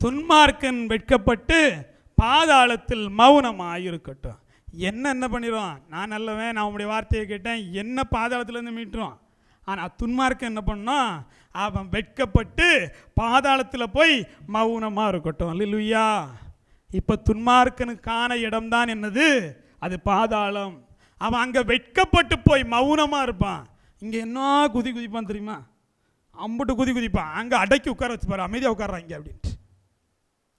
துன்மார்க்கன் வெட்கப்பட்டு பாதாளத்தில் மௌனமாயிருக்கட்டும். என்ன பண்ணிடுவான்? நான் நல்லவன், நான் உங்களுடைய வார்த்தையை கேட்டேன், என்ன பாதாளத்திலேருந்து மீட்டுருவான். ஆனால் துன்மார்க்கன் என்ன பண்ணான்? அவன் வெட்கப்பட்டு பாதாளத்தில் போய் மௌனமாக இருக்கட்டும். அல்லேலூயா. இப்போ துன்மார்க்கனுக்கான இடம்தான் என்னது? அது பாதாளம். அவன் அங்கே வெட்கப்பட்டு போய் மௌனமாக இருப்பான். இங்கே என்ன குதிப்பான் தெரியுமா? அம்புட்டு குதிப்பான். அங்கே அடக்கி உட்கார வச்சுப்பாரு, அமைதியாக உட்காரான் இங்கே அப்படின்ட்டு.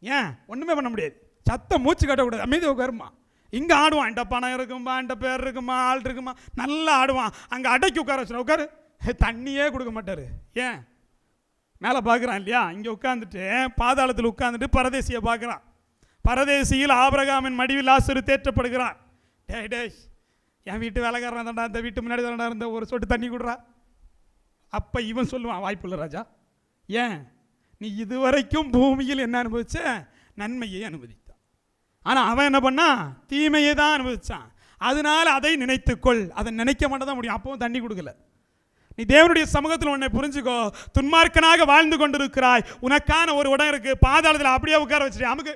ஏன்? ஒன்றுமே பண்ண முடியாது, சத்தம் மூச்சு கட்டக்கூடாது, அமைதியாக உட்காருமா. இங்கே ஆடுவான், என்கிட்ட பணம் இருக்குமா, என்கிட்ட பேர் இருக்குமா, ஆள் இருக்குமா, நல்லா ஆடுவான். அங்கே அடக்கி உட்கார வச்சுருவான். உட்காரு, தண்ணியே கொடுக்க மாட்டார். ஏன்? மேலே பார்க்குறான் இல்லையா? இங்கே உட்காந்துட்டு பாதாளத்தில் உட்காந்துட்டு பரதேசியை பார்க்குறான். பரதேசியில் ஆபிரகாமின் மடிவில் லாசரு தேற்றப்படுகிறான். டேய், என் வீட்டு வேலைக்காரன் தான்டா, அந்த வீட்டு முன்னாடி தான்டா இருந்த, ஒரு சொட்டு தண்ணி கொடுறா. அப்போ இவன் சொல்லுவான், வாய்ப்புள்ள ராஜா, ஏன் நீ இதுவரைக்கும் பூமியில் என்ன அனுபவிச்ச? நன்மையை அனுபவித்தான். ஆனால் அவன் என்ன பண்ணா? தீமையை தான் அனுபவிச்சான். அதனால அதை நினைத்துக்கொள். அதை நினைக்க மட்டும் தான் முடியும். அப்பவும் தண்ணி கொடுக்கல. நீ தேவனுடைய சமூகத்தில் உன்னை புரிஞ்சுக்கோ. துன்மார்க்கனாக வாழ்ந்து கொண்டிருக்கிறாய். உனக்கான ஒரு இடம் இருக்கு, பாதாளத்தில் அப்படியே உட்கார வச்சிரு. அமுக்கு,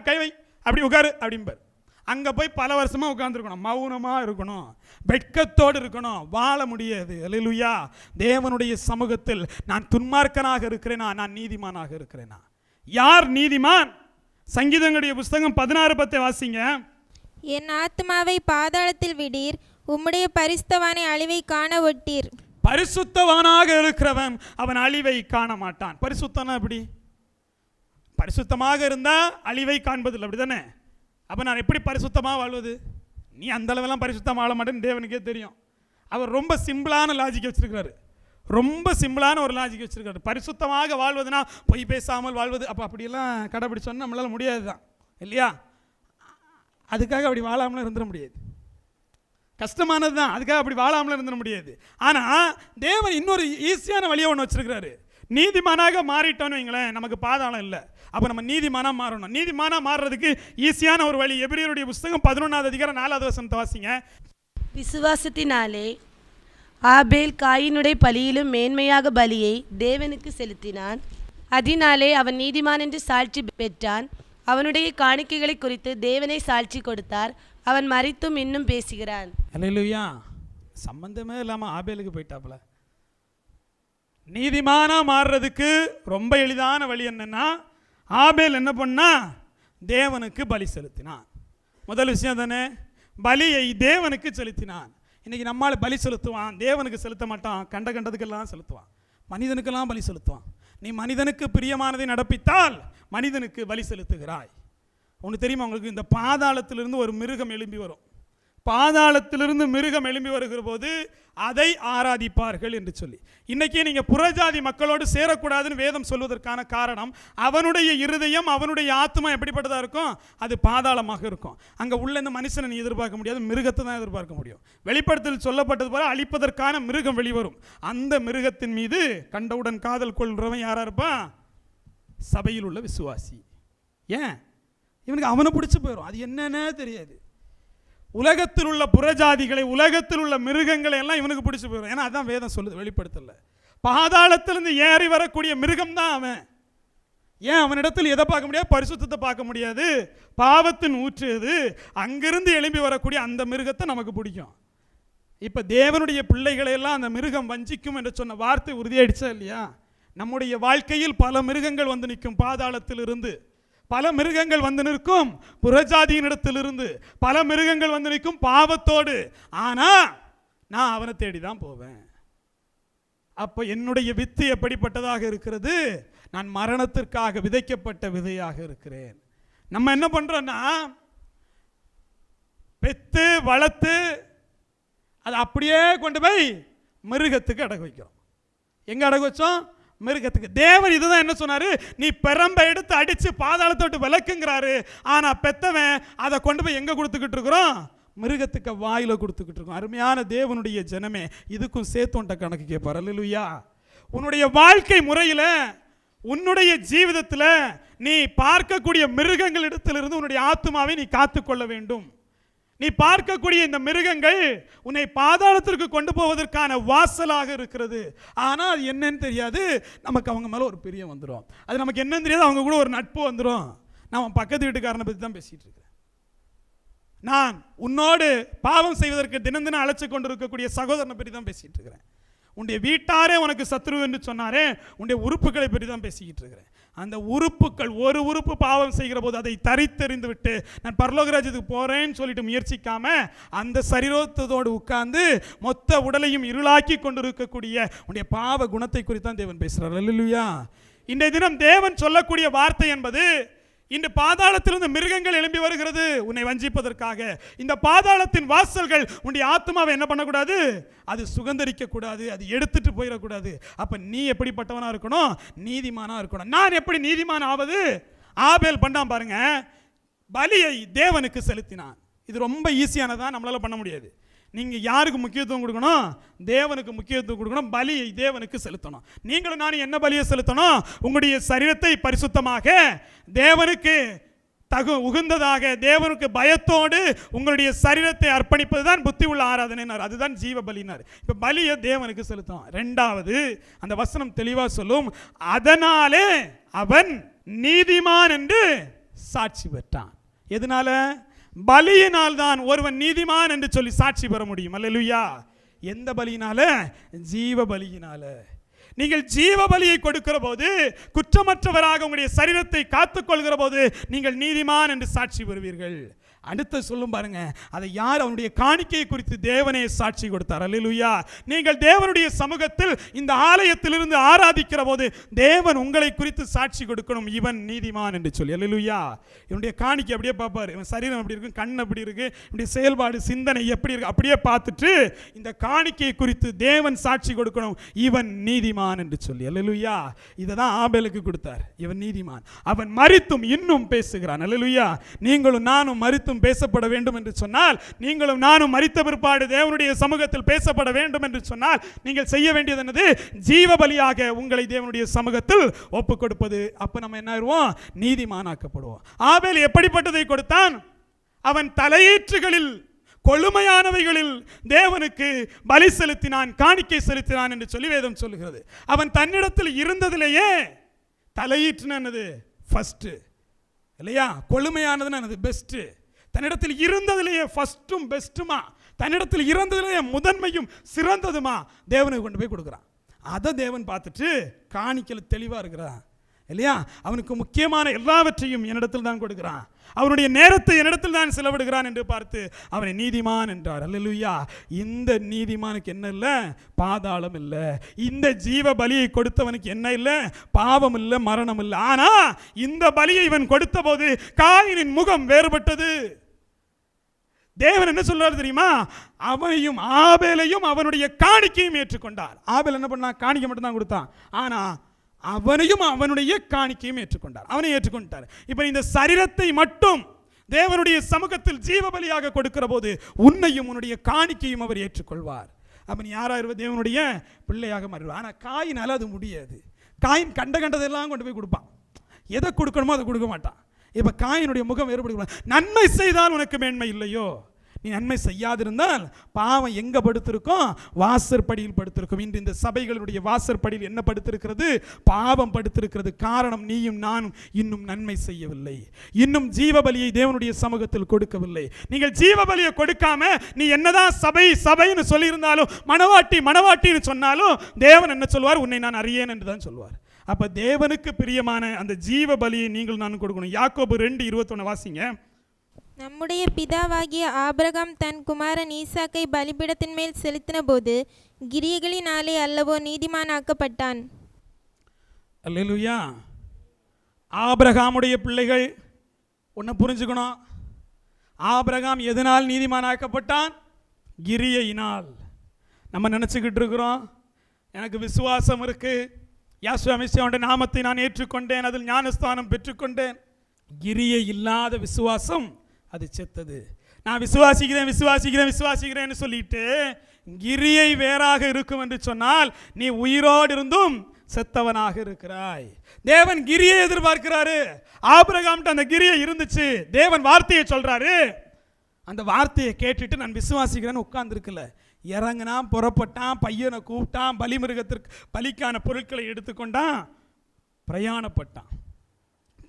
கை வை, அப்படி உட்காரு அப்படிம்பார். அங்கே போய் பல வருஷமாக உட்காந்துருக்கணும், மௌனமாக இருக்கணும், வெட்கத்தோடு இருக்கணும், வாழ முடியாது. அல்லேலூயா. தேவனுடைய சமூகத்தில் நான் துன்மார்க்கனாக இருக்கிறேனா, நான் நீதிமானாக இருக்கிறேனா? யார் நீதிமான்? சங்கீதங்களுடைய புஸ்தகம் 16:10 வாசிங்க. என் ஆத்மாவை பாதாளத்தில் விடீர், உம்முடைய பரிசுத்தவானை அழிவை காண ஒட்டீர். பரிசுத்தவானாக இருக்கிறவன் அவன் அழிவை காண மாட்டான். பரிசுத்தனா எப்படி? பரிசுத்தமாக இருந்தால் அழிவை காண்பதில்லை, அப்படி தானே? அப்போ நான் எப்படி பரிசுத்தமாக வாழ்வது? நீ அந்த அளவெல்லாம் பரிசுத்தமாக வாழ மாட்டேன்னு தேவனுக்கே தெரியும். அவர் ரொம்ப சிம்பிளான லாஜிக் வச்சிருக்கிறாரு. ரொம்ப சிம்பிளான ஒரு லாஜிக் வச்சிருக்காரு. பரிசுத்தமாக வாழ்வதுனா பொய் பேசாமல் வாழ்வது. அப்போ அப்படியெல்லாம் கடைபிடிச்சோன்னா நம்மளால் முடியாது தான், இல்லையா? அதுக்காக அப்படி வாழாமலாம் இருந்துட முடியாது, கஷ்டமானது தான். அதுக்காக அப்படி வாழாமலாம் இருந்துட முடியாது. ஆனால் தேவன் இன்னொரு ஈஸியான வழியை ஒன்று வச்சிருக்கிறாரு. நீதிமானாக மாறிட்டோன்னு வைங்களேன், நமக்கு பாதாளம் இல்லை. அப்போ நம்ம நீதிமானாக மாறணும். நீதிமானாக மாறுறதுக்கு ஈஸியான ஒரு வழி. எபிரேயருடைய புஸ்தகம் 11வது அதிகாரம் 4வது வசனத்தை வாசிங்க. விசுவாசத்தினாலே ஆபேல் காயினுடைய பலியிலும் மேன்மையாக பலியை தேவனுக்கு செலுத்தினான். அதனாலே அவன் நீதிமான் என்று சாட்சி பெற்றான். அவனுடைய காணிக்கைகளை குறித்து தேவனை சாட்சி கொடுத்தார். அவன் மரித்தும் இன்னும் பேசுகிறான். அல்லேலூயா. சம்பந்தமே இல்லாமல் ஆபேலுக்கு போயிட்டாப்புல. நீதிமானா மாறுறதுக்கு ரொம்ப எளிதான வழி என்னன்னா, ஆபேல் என்ன பண்ணா? தேவனுக்கு பலி செலுத்தினான். முதல் விஷயம் தானே, பலியை தேவனுக்கு செலுத்தினான். இன்னைக்கு நம்மால் பலி செலுத்துவான், தேவனுக்கு செலுத்த மாட்டான். கண்டதுக்கெல்லாம் செலுத்துவான், மனிதனுக்கெல்லாம் பலி செலுத்துவான். நீ மனிதனுக்கு பிரியமானதை நடப்பித்தால் மனிதனுக்கு பலி செலுத்துகிறாய். ஒன்று தெரியுமா உங்களுக்கு? இந்த பாதாளத்திலிருந்து ஒரு மிருகம் எழும்பி வரும். பாதாளத்திலிருந்து மிருகம் எழும்பி வருகிற போது அதை ஆராதிப்பார்கள் என்று சொல்லி. இன்னைக்கு நீங்கள் புறஜாதி மக்களோடு சேரக்கூடாதுன்னு வேதம் சொல்வதற்கான காரணம், அவனுடைய இருதயம், அவனுடைய ஆத்மா எப்படிப்பட்டதாக இருக்கும்? அது பாதாளமாக இருக்கும். அங்கே உள்ள இந்த மனுஷனை நீ எதிர்பார்க்க முடியாது, மிருகத்தை தான் எதிர்பார்க்க முடியும். வெளிப்படுத்தல் சொல்லப்பட்டது போல அழிப்பதற்கான மிருகம் வெளிவரும். அந்த மிருகத்தின் மீது கண்டவுடன் காதல் கொள்றவன் யாரா இருப்பான்? சபையில் உள்ள விசுவாசி. ஏன்? இவனுக்கு அவனை பிடிச்சி போயிடும், அது என்னன்னே தெரியாது. உலகத்தில் உள்ள புறஜாதிகளை, உலகத்தில் உள்ள மிருகங்களை எல்லாம் இவனுக்கு பிடிச்சி போயிடும். ஏன்னா அதான் வேதம் சொல்லுது, வெளிப்படுத்தல. பாதாளத்திலிருந்து ஏறி வரக்கூடிய மிருகம் தான் அவன். ஏன்? அவனிடத்தில் எதை பார்க்க முடியாது? பரிசுத்தத்தை பார்க்க முடியாது. பாவத்தின் ஊற்றுது. அங்கிருந்து எழும்பி வரக்கூடிய அந்த மிருகத்தை நமக்கு பிடிக்கும். இப்போ தேவனுடைய பிள்ளைகளை எல்லாம் அந்த மிருகம் வஞ்சிக்கும் என்று சொன்ன வார்த்தை உறுதியாயிடுச்சா இல்லையா? நம்முடைய வாழ்க்கையில் பல மிருகங்கள் வந்து நிற்கும். பாதாளத்திலிருந்து பல மிருகங்கள் வந்து நிற்கும், புறஜாதியினிடத்திலிருந்து பல மிருகங்கள் வந்து நிற்கும் பாவத்தோடு. ஆனால் நான் அவனை தேடி தான் போவேன். அப்போ என்னுடைய வித்து எப்படிப்பட்டதாக இருக்கிறது? நான் மரணத்திற்காக விதைக்கப்பட்ட விதையாக இருக்கிறேன். நம்ம என்ன பண்றோம்னா, பெத்து வளர்த்து அதை அப்படியே கொண்டு போய் மிருகத்துக்கு அடகு வைக்கிறோம். எங்க அடகு வச்சோம்? மிருகத்துக்கு. தேவன் இதுதான் என்ன சொன்னாரு? நீ பெரம்பை எடுத்து அடிச்சு பாதாளத்தோட்டு விளக்குங்கிறாரு. ஆனா பெத்தவன் அதை கொண்டு போய் எங்க கொடுத்துக்கிட்டு இருக்கிறோம்? மிருகத்துக்கு வாயில கொடுத்துக்கிட்டு இருக்கோம். அருமையான தேவனுடைய ஜனமே, இதுக்கும் சேர்த்தோண்ட கணக்கு கேட்பார். அல்லேலூயா. உன்னுடைய வாழ்க்கை முறையில், உன்னுடைய ஜீவிதத்தில் நீ பார்க்கக்கூடிய மிருகங்களிடத்திலிருந்து உன்னுடைய ஆத்மாவை நீ காத்துக்கொள்ள வேண்டும். நீ பார்க்கக்கூடிய இந்த மிருகங்கள் உன்னை பாதாளத்திற்கு கொண்டு போவதற்கான வாசலாக இருக்கிறது. ஆனால் அது என்னன்னு தெரியாது, நமக்கு அவங்க மேலே ஒரு பிரியம் வந்துடும். அது நமக்கு என்னன்னு தெரியாது, அவங்க கூட ஒரு நட்பு வந்துடும். நான் பக்கத்து வீட்டுக்காரனை பற்றி தான் பேசிகிட்டு இருக்கிறேன். நான் உன்னோடு பாவம் செய்வதற்கு தினம் தினம் அழைச்சி கொண்டு இருக்கக்கூடிய சகோதரனை பற்றி தான் பேசிகிட்டு இருக்கிறேன். உன்னுடைய வீட்டாரே உனக்கு சத்ரு என்று சொன்னாரே, உன்னுடைய உறுப்புகளை பற்றி தான் பேசிக்கிட்டு இருக்கிறேன். அந்த உறுப்புகள், ஒரு உறுப்பு பாவம் செய்கிற போது அதை தரித்தெறிந்து விட்டு நான் பரலோகராஜ்யத்துக்கு போகிறேன்னு சொல்லிட்டு முயற்சிக்காம அந்த சரீரத்தோடு உட்கார்ந்து மொத்த உடலையும் இருளாக்கி கொண்டு இருக்கக்கூடிய உன்னுடைய பாவ குணத்தை குறித்து தான் தேவன் பேசுகிறார். அல்லேலூயா. இன்றைய தினம் தேவன் சொல்லக்கூடிய வார்த்தை என்பது, இந்த பாதாளத்திலிருந்து மிருகங்கள் எழும்பி வருகிறது உன்னை வஞ்சிப்பதற்காக. இந்த பாதாளத்தின் வாசல்கள் உன்னுடைய ஆத்மாவை என்ன பண்ணக்கூடாது, அது சுகந்தரிக்க கூடாது, அது எடுத்துட்டு போயிடக்கூடாது. அப்ப நீ எப்படிப்பட்டவனா இருக்கணும், நீதிமானா இருக்கணும். நான் எப்படி நீதிமான் ஆவது? ஆபேல் பண்ணான் பாருங்க, பலியை தேவனுக்கு செலுத்தினான். இது ரொம்ப ஈஸியானதான், நம்மளால பண்ண முடியாது. நீங்க யாருக்கு முக்கியத்துவம் கொடுக்கணும், தேவனுக்கு முக்கியத்துவம் கொடுக்கணும். பலியை தேவனுக்கு செலுத்தணும். நீங்களும் நானும் என்ன பலியை செலுத்தணும், உங்களுடைய சரீரத்தை பரிசுத்தமாக தேவனுக்கு உகந்ததாக, தேவனுக்கு பயத்தோடு உங்களுடைய சரீரத்தை அர்ப்பணிப்பது தான் புத்தி உள்ள ஆராதனைனார். அதுதான் ஜீவ பலினார். இப்ப பலியை தேவனுக்கு செலுத்தணும். இரண்டாவது அந்த வசனம் தெளிவா சொல்லும், அதனாலே அவன் நீதிமான் என்று சாட்சி பெற்றான். எதனால? பலியினால் தான் ஒருவன் நீதிமான் என்று சொல்லி சாட்சி பெற முடியும். அல்லேலூயா. எந்த பலியினால? ஜீவ பலியினால. நீங்கள் ஜீவ பலியை கொடுக்கிற போது, குற்றமற்றவராக உங்களுடைய சரீரத்தை காத்துக்கொள்கிற போது நீங்கள் நீதிமான் என்று சாட்சி பெறுவீர்கள். அடுத்து சொல்லும் பாருங்க, அதை யார்? அவனுடைய காணிக்கையை குறித்து தேவனே சாட்சி கொடுத்தார். அல்லேலூயா. நீங்கள் தேவனுடைய சமூகத்தில் இந்த ஆலயத்திலிருந்து ஆராதிக்கிற போது தேவன் உங்களை குறித்து சாட்சி கொடுக்கணும், இவன் நீதிமான் என்று சொல்லி. அல்லேலூயா. இவனுடைய காணிக்கை அப்படியே பார்ப்பார், இவன் சரீரம் எப்படி இருக்கு, கண் எப்படி இருக்கு, இப்படி செயல்பாடு சிந்தனை எப்படி இருக்கு, அப்படியே பார்த்துட்டு இந்த காணிக்கையை குறித்து தேவன் சாட்சி கொடுக்கணும், இவன் நீதிமான் என்று சொல்லி. அல்லேலூயா. இதை தான் ஆபேலுக்கு கொடுத்தார். இவன் நீதிமான், அவன் மரித்தும் இன்னும் பேசுகிறான். அல்லேலூயா. நீங்களும் நானும் மரித்து பேசப்பட வேண்டும் என்று சொன்னால், நீங்களும் நானும் மரித்த பிற்பாடு தேவனுடைய சமூகத்தில் பேசப்பட வேண்டும் என்று சொன்னால், நீங்கள் செய்ய வேண்டியது என்னது? ஜீவ பலியாக உங்களை தேவனுடைய சமூகத்தில் ஒப்புக் கொடுப்பது. அப்ப நம்ம என்ன ஆயிடுவோம்? நீதிமானாக்கப்படுவோம். ஆபேல் எப்படிப்பட்டதை கொடுத்தான்? அவன் தலையீற்றுகளில், கொழுமையானவைகளில் தேவனுக்கு பலி செலுத்தினான், காணிக்கை செலுத்தினான் என்று சொல்லி வேதம் சொல்லுகிறது. அவன் தன்னிடத்தில் இருந்ததிலேயே தலையீற்றுன்னு என்னது? ஃபர்ஸ்ட் இல்லையா? கொழுமையானதுன்னு என்னது? பெஸ்ட். தன்னிடத்தில் இருந்ததிலேயே ஃபர்ஸ்டும் பெஸ்ட்டுமா, தன்னிடத்தில் இருந்ததிலேயே முதன்மையும் சிறந்ததுமா தேவனுக்கு கொண்டு போய் கொடுக்குறான். அதை தேவன் பார்த்துட்டு காணிக்கையில் தெளிவாக இருக்கிறான் இல்லையா? அவனுக்கு முக்கியமான எல்லாவற்றையும் என்னிடத்தில் தான் கொடுக்கிறான், அவனுடைய நேரத்தை என்னிடத்தில் தான் செலவிடுகிறான் என்று பார்த்து அவனை நீதிமான் என்றார். அல்லேலூயா. இந்த நீதிமானுக்கு என்ன இல்லை? பாதாளம் இல்லை. இந்த ஜீவ பலியை கொடுத்தவனுக்கு என்ன இல்லை? பாவம் இல்லை, மரணம் இல்லை. ஆனா இந்த பலியை இவன் கொடுத்த போது காயினின் முகம் வேறுபட்டது. தேவன் என்ன சொல்றாரு தெரியுமா? அவனையும் ஆபேலையும் அவனுடைய காணிக்கையும் ஏற்றுக்கொண்டார். ஆபேல் என்ன பண்ணா? காணிக்கை மட்டும் தான் கொடுத்தான். ஆனா அவனையும் அவனுடைய காணிக்கையும் ஏற்றுக்கொண்டார். அவனை ஏற்றுக்கொண்டார். இப்ப இந்த சரீரத்தை மட்டும் தேவனுடைய சமூகத்தில் ஜீவ பலியாக கொடுக்கிற போது உன்னையும் உன்னுடைய காணிக்கையும் அவர் ஏற்றுக்கொள்வார். அப்ப நீ யாராவது தேவனுடைய பிள்ளையாக மாறுவார். ஆனா காயினால அது முடியாது. காயின் கண்டதெல்லாம் கொண்டு போய் கொடுப்பான். எதை கொடுக்கணுமோ அதை கொடுக்க மாட்டான். இப்ப காயினுடைய முகம் வேறுபடுகிறது. நன்மை செய்தால் உனக்கு மேன்மை இல்லையோ? நீ நன்மை செய்யாதிருந்தால் பாவம் எங்க படுத்திருக்கும்? வாசற்படியில் படுத்திருக்கும். இன்று இந்த சபைகளுடைய வாசற்படியில் என்ன படுத்திருக்கிறது? பாவம் படுத்திருக்கிறது. காரணம், நீயும் நானும் இன்னும் நன்மை செய்யவில்லை, இன்னும் ஜீவ பலியை தேவனுடைய சமூகத்தில் கொடுக்கவில்லை. நீங்கள் ஜீவ பலியை கொடுக்காம நீ என்னதான் சபைன்னு சொல்லியிருந்தாலும், மணவாட்டின்னு சொன்னாலும் தேவன் என்ன சொல்வார்? உன்னை நான் அறியேன் என்று தான் சொல்வார். அப்ப தேவனுக்கு பிரியமான அந்த ஜீவ பலியை நீங்கள் நான் கொடுக்கணும். யாக்கோபு 2:21 வாசிங்க. நம்முடைய பிதாவாகிய ஆபிரகாம் தன் குமாரன் ஈசாக்கை பலிபீடத்தின் மேல் செலுத்தின போது கிரியைகளினாலே அல்லவோ நீதிமானாக்கப்பட்டான். அல்லேலூயா. ஆபிரகாமுடைய பிள்ளைகள் ஒன்று புரிஞ்சுக்கணும். ஆபிரகாம் எதனால் நீதிமானாக்கப்பட்டான்? கிரியையினால். நம்ம நினச்சிக்கிட்டு இருக்கிறோம், எனக்கு விசுவாசம் இருக்கு, யாசுவா மெசியாவுடைய நாமத்தை நான் ஏற்றுக்கொண்டேன், அதில் ஞானஸ்தானம் பெற்றுக்கொண்டேன். கிரியை இல்லாத விசுவாசம் அது செத்தது. நான் விசுவாசிக்கிறேன்னு சொல்லிட்டு கிரியை வேறாக இருக்கும் என்று சொன்னால் நீ உயிரோடு இருந்தும் செத்தவனாக இருக்கிறாய். தேவன் கிரியை எதிர்பார்க்கிறாரு. ஆபிரகாம்கிட்ட அந்த கிரியை இருந்துச்சு. தேவன் வார்த்தையை சொல்றாரு, அந்த வார்த்தையை கேட்டுட்டு நான் விசுவாசிக்கிறேன்னு உட்கார்ந்துருக்கல, இறங்குனான், புறப்பட்டான், பையனை கூப்பிட்டான், பலிமிருகத்திற்கு பலிக்கான பொருட்களை எடுத்துக்கொண்டான்,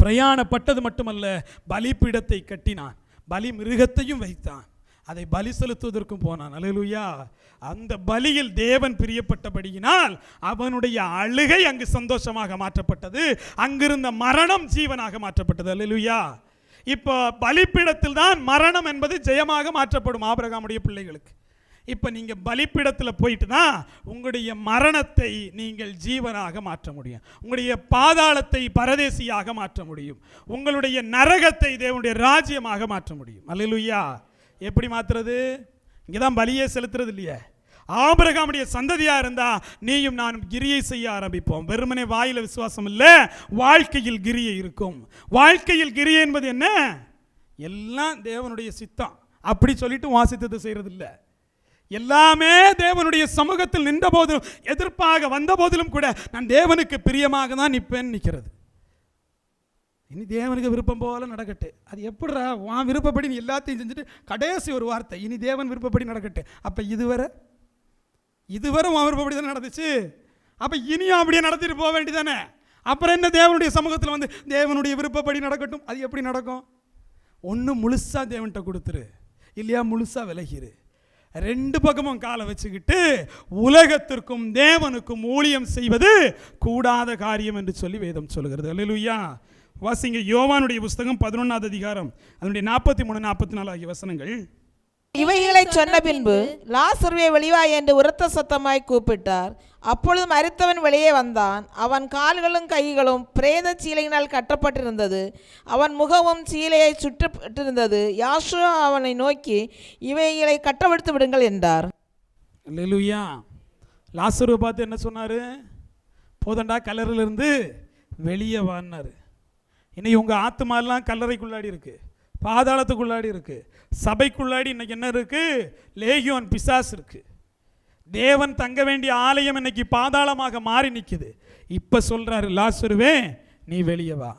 பிரயாணப்பட்டது மட்டுமல்ல, பலிபீடத்தை கட்டினான், பலி மிருகத்தையும் வைத்தான், அதை பலி செலுத்துவதற்கும் போனான். அல்லேலூயா. அந்த பலியில் தேவன் பிரியப்பட்டபடியினால் அவனுடைய அழுகை அங்கு சந்தோஷமாக மாற்றப்பட்டது, அங்கிருந்த மரணம் ஜீவனாக மாற்றப்பட்டது. அல்லேலூயா. இப்போ பலிபீடத்தில் தான் மரணம் என்பது ஜெயமாக மாற்றப்படும் ஆபிரகாமுடைய பிள்ளைகளுக்கு. இப்போ நீங்கள் பலிபீடத்தில் போயிட்டு தான் உங்களுடைய மரணத்தை நீங்கள் ஜீவனாக மாற்ற முடியும், உங்களுடைய பாதாளத்தை பரதேசியாக மாற்ற முடியும், உங்களுடைய நரகத்தை தேவனுடைய ராஜ்யமாக மாற்ற முடியும். அல்லேலூயா. எப்படி மாற்றுறது? இங்கே தான் பலியே செலுத்துறது இல்லையே. ஆபிரகாமுடைய சந்ததியா இருந்தா நீயும் நானும் கிரியை செய்ய ஆரம்பிப்போம். வெறுமனே வாயில விசுவாசம் இல்லை, வாழ்க்கையில் கிரியை இருக்கும். வாழ்க்கையில் கிரியை என்பது என்ன? எல்லாம் தேவனுடைய சித்தம் அப்படி சொல்லிட்டு வாசித்தது செய்யறது இல்லை. எல்லாமே தேவனுடைய சமூகத்தில் நின்ற போதிலும், எதிர்ப்பாக வந்த போதிலும் கூட நான் தேவனுக்கு பிரியமாக தான் நிற்பேன்னு நிற்கிறது. இனி தேவனுக்கு விருப்பம் போல நடக்கட்டு. அது எப்படிரா உன் விருப்பப்படி நீ எல்லாத்தையும் செஞ்சுட்டு கடைசி ஒரு வார்த்தை, இனி தேவன் விருப்பப்படி நடக்கட்டு. அப்போ இதுவரை உன் விருப்பப்படி தானே நடந்துச்சு, அப்போ இனியும் அப்படியே நடத்திட்டு போக வேண்டியதானே. அப்புறம் என்ன தேவனுடைய சமூகத்தில் வந்து தேவனுடைய விருப்பப்படி நடக்கட்டும்? அது எப்படி நடக்கும்? ஒன்று முழுசாக தேவன்கிட்ட கொடுத்துரு, இல்லையா முழுசாக விலகிரு. ரெண்டு பக்கமும் காலை வச்சுக்கிட்டு உலகத்திற்கும் தேவனுக்கும் ஊழியம் செய்வது கூடாத காரியம் என்று சொல்லி வேதம் சொல்கிறது. அல்லேலூயா. வாசிங்க யோவானுடைய புஸ்தகம் 11ஆவது அதிகாரம் அதனுடைய 43, 44 ஆகிய வசனங்கள். இவைகளை சொன்ன பின்பு லாசருவே வெளிவாய் என்று உரத்த சத்தமாய் கூப்பிட்டார். அப்பொழுது மரித்தவன் வெளியே வந்தான். அவன் கால்களும் கைகளும் பிரேத சீலையினால் கட்டப்பட்டிருந்தது, அவன் முகமும் சீலையை சுற்றப்பட்டிருந்தது. யாசுவா அவனை நோக்கி, இவைகளை கட்டவிழ்த்து விடுங்கள் என்றார். அல்லேலூயா. லாசருவை பார்த்து என்ன சொன்னாரு? போதண்டா கல்லறையிலிருந்து வெளியே வான்னாரு. இன்னைக்கு உங்கள் ஆத்மாலாம் கல்லறைக்குள்ளாடி இருக்கு, பாதாளத்துக்குள்ளாடி இருக்கு, சபைக்குள்ளாடி இன்னைக்கு என்ன இருக்கு? லேகியோன் பிசாசு இருக்கு. தேவன் தங்க வேண்டிய ஆலயம் இன்னைக்கு பாதாளமாக மாறி நிற்குது. இப்போ சொல்றாரு, லாசருவே நீ வெளியே வா.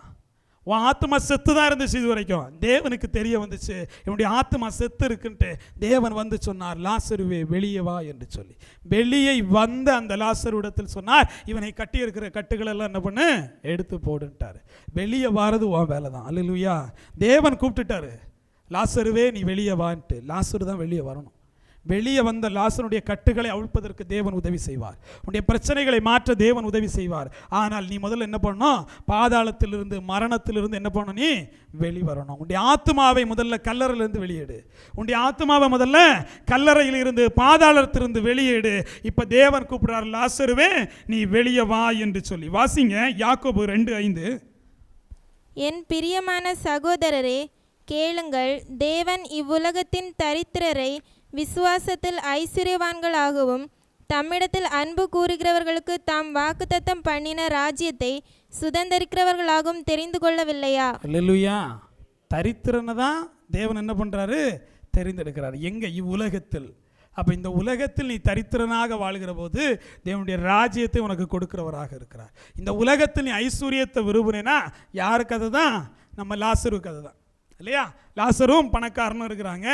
உன் ஆத்மா செத்து தான் இருந்துச்சு இது வரைக்கும். தேவனுக்கு தெரிய வந்துச்சு என்னுடைய ஆத்மா செத்து இருக்குன்ட்டு. தேவன் வந்து சொன்னார், லாசருவே வெளியே வா என்று சொல்லி. வெளியே வந்த அந்த லாசருவிடத்தில் சொன்னார், இவனை கட்டி இருக்கிற கட்டுகளெல்லாம் என்ன பண்ணு, எடுத்து போடுன்ட்டார். வெளியே வாரது உன் வேலை தான். அல்லேலூயா. தேவன் கூப்பிட்டுட்டாரு, லாசருவே நீ வெளியே வான்ட்டு. லாசரு தான் வெளியே வரணும். வெளியே வந்த லாசருடைய கட்டுகளை அவிழ்ப்பதற்கு தேவன் உதவி செய்வார், உன்னுடைய பிரச்சனைகளை மாற்ற தேவன் உதவி செய்வார். ஆனால் நீ முதல்ல என்ன பண்ணணும்? பாதாளத்திலிருந்து, மரணத்திலிருந்து என்ன பண்ணணும்? நீ வெளிவரணும். உன்னுடைய ஆத்மாவை முதல்ல கல்லறையிலிருந்து வெளியேடு. உன்னுடைய ஆத்மாவை முதல்ல கல்லறையில் இருந்து, பாதாளத்திலிருந்து வெளியேடு. இப்போ தேவன் கூப்பிடுறார், லாசருவே நீ வெளியே வா என்று சொல்லி. வாசிங்க யாக்கோபு 2:5. என் பிரியமான சகோதரரே கேளுங்கள், தேவன் இவ்வுலகத்தின் தரித்திரரை விசுவாசத்தில் ஐஸ்வர்யவான்களாகவும் தம்மிடத்தில் அன்பு கூறுகிறவர்களுக்கு தாம் வாக்குத்தத்தம் பண்ணின ராஜ்யத்தை சுதந்தரிக்கிறவர்களாகவும் தெரிந்து கொள்ளவில்லையா? அல்லேலூயா. தரித்திரனை தான் தேவன் என்ன பண்ணுறாரு? தெரிந்தெடுக்கிறார். எங்கே? இவ்வுலகத்தில். அப்போ இந்த உலகத்தில் நீ தரித்திரனாக வாழ்கிற போது தேவனுடைய ராஜ்யத்தை உனக்கு கொடுக்கிறவராக இருக்கிறார். இந்த உலகத்தில் நீ ஐஸ்வர்யத்தை விரும்புனேன்னா யாரு கதை தான்? நம்ம லாசரு கதை தான், இல்லையா? லாசரும் பணக்காரனும் இருக்கிறாங்க.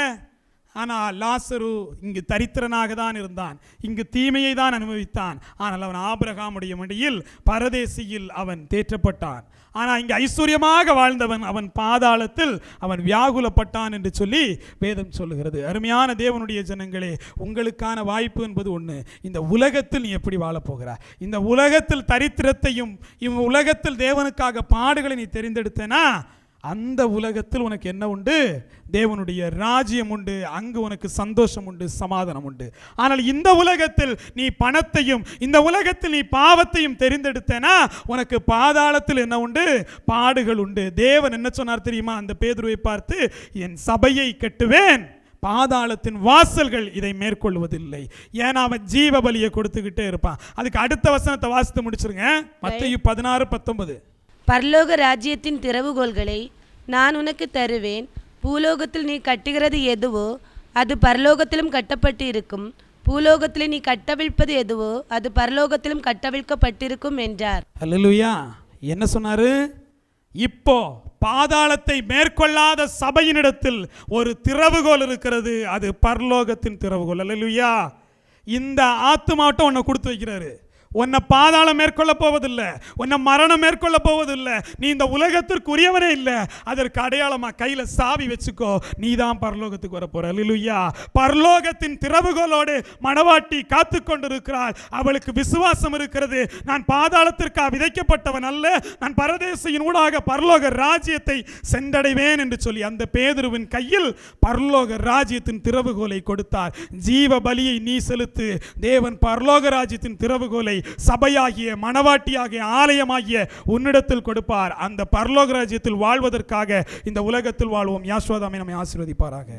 ஆனால் லாசரு இங்கு தரித்திரனாக தான் இருந்தான், இங்கு தீமையை தான் அனுபவித்தான். ஆனால் அவன் ஆபிரகாமுடைய மடியில் பரதேசியில் அவன் தேற்றப்பட்டான். ஆனால் இங்கு ஐஸ்வர்யமாக வாழ்ந்தவன் அவன் பாதாளத்தில் அவன் வியாகுலப்பட்டான் என்று சொல்லி வேதம் சொல்லுகிறது. அருமையான தேவனுடைய ஜனங்களே, உங்களுக்கான வாய்ப்பு என்பது ஒன்று. இந்த உலகத்தில் நீ எப்படி வாழப்போகிறாய்? இந்த உலகத்தில் தரித்திரத்தையும் உலகத்தில் தேவனுக்காக பாடுகளை நீ தெரிந்தெடுத்தனா அந்த உலகத்தில் உனக்கு என்ன உண்டு? தேவனுடைய ராஜ்யம் உண்டு. அங்கு உனக்கு சந்தோஷம் உண்டு, சமாதானம் உண்டு. ஆனால் இந்த உலகத்தில் நீ பணத்தையும் இந்த உலகத்தில் நீ பாவத்தையும் தெரிந்தெடுத்தனா உனக்கு பாதாளத்தில் என்ன உண்டு? பாடுகள் உண்டு. தேவன் என்ன சொன்னார் தெரியுமா? அந்த பேதுருவை பார்த்து, என் சபையை கட்டுவேன், பாதாளத்தின் வாசல்கள் இதை மேற்கொள்வதில்லை. ஏன்னா அவன் ஜீவ பலியை கொடுத்துக்கிட்டே இருப்பான். அதுக்கு அடுத்த வசனத்தை வாசித்து முடிச்சிருங்க. மத்தேயு 16:19. பரலோக ராஜ்யத்தின் திறவுகோல்களை நான் உனக்கு தருவேன். பூலோகத்தில் நீ கட்டுகிறது எதுவோ அது பரலோகத்திலும் கட்டப்பட்டு இருக்கும், பூலோகத்தில் நீ கட்டவிழ்ப்பது எதுவோ அது பரலோகத்திலும் கட்டவிழ்க்கப்பட்டிருக்கும் என்றார். அல்லேலூயா. என்ன சொன்னாரு? இப்போ பாதாளத்தை மேற்கொள்ளாத சபையினிடத்தில் ஒரு திறவுகோல் இருக்கிறது. அது பரலோகத்தின் திறவுகோல். அல்லேலூயா. இந்த ஆத்துமாட்டம் உன்னை கொடுத்து வைக்கிறாரு. உன்னை பாதாளம் மேற்கொள்ள போவதில்லை, உன்னை மரணம் மேற்கொள்ள போவதில்லை. நீ இந்த உலகத்திற்கு உரியவனே இல்லை. அதற்கு அடையாளமா கையில சாவி வச்சுக்கோ, நீ தான் பரலோகத்துக்கு வர போற. அல்லேலூயா. பரலோகத்தின் திறவுகோலோடு மணவாட்டி காத்து கொண்டிருக்கிறாள். அவளுக்கு விசுவாசம் இருக்கிறது. நான் பாதாளத்திற்கா விதைக்கப்பட்டவன் அல்ல, நான் பரதேசியின் ஊடாக பரலோக ராஜ்யத்தை சென்றடைவேன் என்று சொல்லி அந்த பேதுருவின் கையில் பரலோக ராஜ்யத்தின் திறவுகோலை கொடுத்தார். ஜீவ பலியை நீ செலுத்து, தேவன் பரலோக ராஜ்யத்தின் திறவுகோலை சபையாகிய மணவாட்டியாகிய ஆலயமாகிய உன்னிடத்தில் கொடுப்பார். அந்த பரலோக ராஜ்யத்தில் வாழ்வதற்காக இந்த உலகத்தில் வாழ்வோம். யாஸ்வாதாமே நம்மை ஆசீர்வதிப்பாராக.